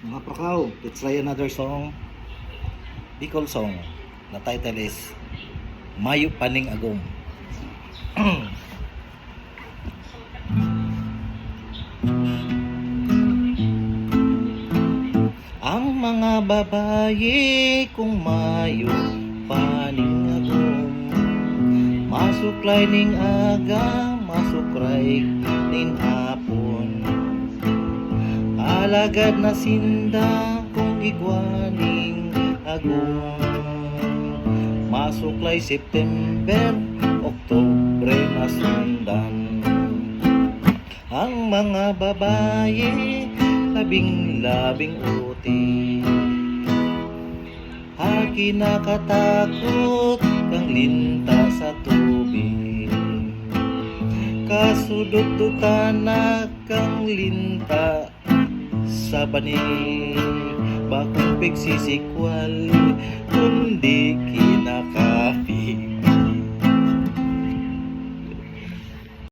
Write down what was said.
Mga prakaw, let's try another song. Bicol song. The title is Mayo Paning Agom. Ang mga babaye kung mayo paning agom, masuklay ning aga, masukray ning hapon. Alagad na sinda kung igwaning agom, masuklay September, Oktubre na sundan. Ang mga babaye labing uti, haki nakatakot kang linta sa tubig, kasudot-dutan na kang linta sa banig, bakong pigsisikwal kundi kinaka